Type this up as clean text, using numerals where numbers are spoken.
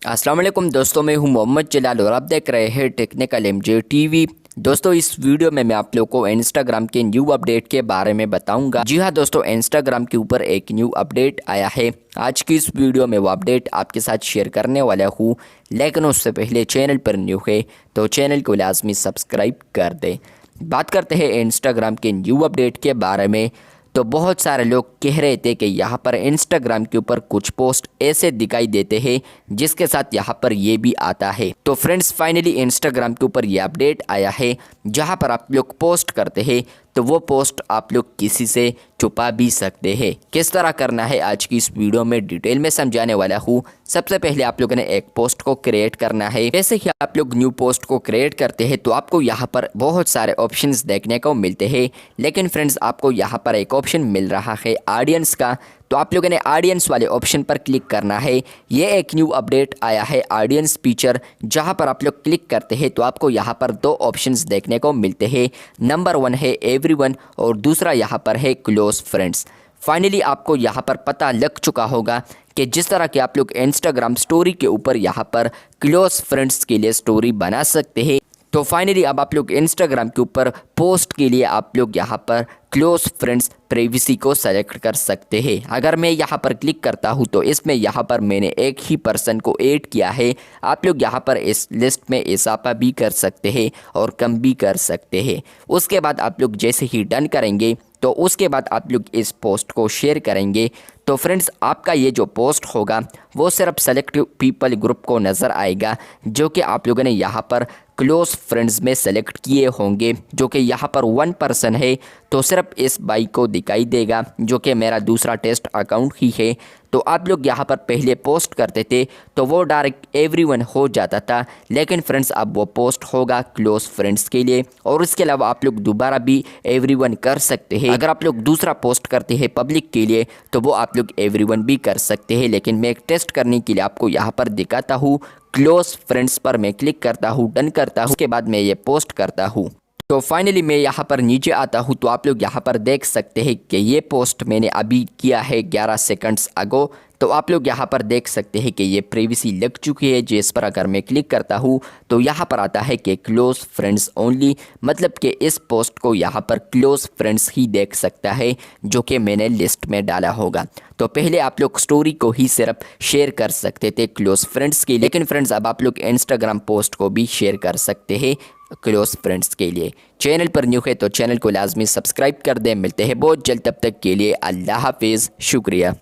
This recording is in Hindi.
अस्सलाम वालेकुम दोस्तों, मैं हूं मोहम्मद जलाल और आप देख रहे हैं टेक्निकल एमजे टीवी। दोस्तों, इस वीडियो में मैं आप लोगों को इंस्टाग्राम के न्यू अपडेट के बारे में बताऊंगा। जी हां दोस्तों, इंस्टाग्राम के ऊपर एक न्यू अपडेट आया है। आज की इस वीडियो में वो अपडेट आपके साथ शेयर करने वाला हूं, लेकिन उससे पहले चैनल पर न्यू है तो चैनल को लाजमी सब्सक्राइब कर दें। बात करते हैं इंस्टाग्राम के न्यू अपडेट के बारे में। तो बहुत सारे लोग कह रहे थे कि यहाँ पर इंस्टाग्राम के ऊपर कुछ पोस्ट ऐसे दिखाई देते हैं जिसके साथ यहाँ पर ये भी आता है। तो फ्रेंड्स, फाइनली इंस्टाग्राम के ऊपर ये अपडेट आया है जहाँ पर आप लोग पोस्ट करते हैं तो वो पोस्ट आप लोग किसी से छुपा भी सकते हैं। किस तरह करना है आज की इस वीडियो में डिटेल में समझाने वाला हूँ। सबसे पहले आप लोगों ने एक पोस्ट को क्रिएट करना है। जैसे ही आप लोग न्यू पोस्ट को क्रिएट करते हैं तो आपको यहाँ पर बहुत सारे ऑप्शंस देखने को मिलते हैं, लेकिन फ्रेंड्स आपको यहाँ पर एक ऑप्शन मिल रहा है ऑडियंस का। तो आप लोगों ने ऑडियंस वाले ऑप्शन पर क्लिक करना है। ये एक न्यू अपडेट आया है ऑडियंस फीचर, जहां पर आप लोग क्लिक करते हैं तो आपको यहां पर दो ऑप्शंस देखने को मिलते हैं। नंबर 1 है एवरीवन और दूसरा यहां पर है क्लोज फ्रेंड्स। फाइनली आपको यहां पर पता लग चुका होगा कि जिस तरह के आप लोग इंस्टाग्राम स्टोरी के ऊपर यहां पर क्लोज फ्रेंड्स के लिए स्टोरी बना सकते हैं। तो फाइनली अब आप लोग इंस्टाग्राम के ऊपर पोस्ट के लिए आप लोग यहाँ पर क्लोज फ्रेंड्स प्राइवेसी को सेलेक्ट कर सकते हैं। अगर मैं यहाँ पर क्लिक करता हूँ तो इसमें यहाँ पर मैंने एक ही पर्सन को ऐड किया है। आप लोग यहाँ पर इस लिस्ट में इजाफा भी कर सकते हैं और कम भी कर सकते हैं। उसके बाद आप लोग जैसे ही डन करेंगे तो उसके बाद आप लोग इस पोस्ट को शेयर करेंगे तो फ्रेंड्स आपका ये जो पोस्ट होगा वो सिर्फ सेलेक्टिव पीपल ग्रुप को नज़र आएगा जो कि आप लोगों ने यहाँ पर क्लोज फ्रेंड्स में सेलेक्ट किए होंगे, जो कि यहाँ पर 1 पर्सन है तो सिर्फ इस बाई को दिखाई देगा जो कि मेरा दूसरा टेस्ट अकाउंट ही है। तो आप लोग यहाँ पर पहले पोस्ट करते थे तो वो डायरेक्ट एवरीवन हो जाता था, लेकिन फ्रेंड्स अब वो पोस्ट होगा क्लोज फ्रेंड्स के लिए। और इसके अलावा आप लोग दोबारा भी एवरीवन कर सकते हैं। अगर आप लोग दूसरा पोस्ट करते हैं पब्लिक के लिए तो वो आप लोग एवरीवन भी कर सकते हैं, लेकिन मैं एक टेस्ट करने के लिए आपको यहाँ पर दिखाता हूँ। क्लोज फ्रेंड्स पर मैं क्लिक करता हूँ, डन करता हूँ, उसके बाद मैं ये पोस्ट करता हूँ। तो फाइनली मैं यहाँ पर नीचे आता हूँ तो आप लोग यहाँ पर देख सकते हैं कि ये पोस्ट मैंने अभी किया है 11 सेकंड्स अगो। तो आप लोग यहाँ पर देख सकते हैं कि ये प्राइवेसी लग चुकी है। जिस पर अगर मैं क्लिक करता हूँ तो यहाँ पर आता है कि क्लोज फ्रेंड्स ओनली, मतलब कि इस पोस्ट को यहाँ पर क्लोज फ्रेंड्स ही देख सकता है जो कि मैंने लिस्ट में डाला होगा। तो पहले आप लोग स्टोरी को ही सिर्फ शेयर कर सकते थे क्लोज फ्रेंड्स के लिए, लेकिन फ्रेंड्स अब आप लोग इंस्टाग्राम पोस्ट को भी शेयर कर सकते हैं क्लोज फ्रेंड्स के लिए। चैनल पर न्यू है तो चैनल को लाजमी सब्सक्राइब कर दें। मिलते हैं बहुत जल्द, तब तक के लिए अल्लाह हाफिज़, शुक्रिया।